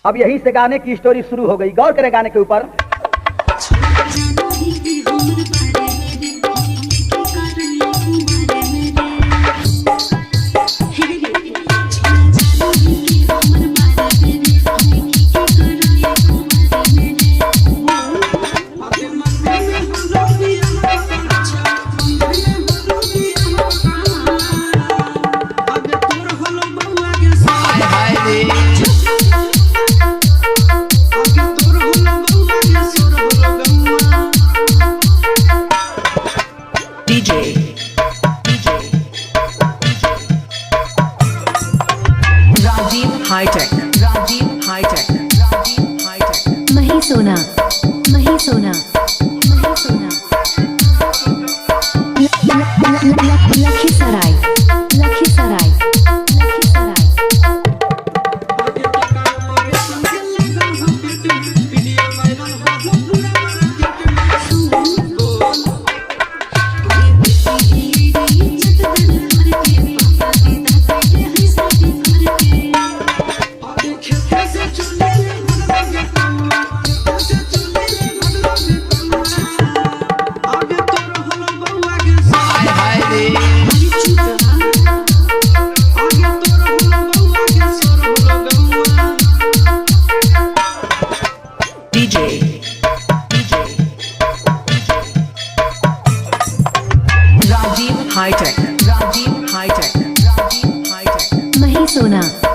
अब यहीं से गाने की स्टोरी शुरू हो गई। गौर करें गाने के ऊपर। Hitech, Rajiv hitech, Rajiv hitech. Mahi Sona, Mahi Sona, Mahi Sona. Lakhisarai, Lakhisarai, Lakhisarai. Rajiv hitech, Rajiv hitech, Rajiv hitech. Mahi सोना।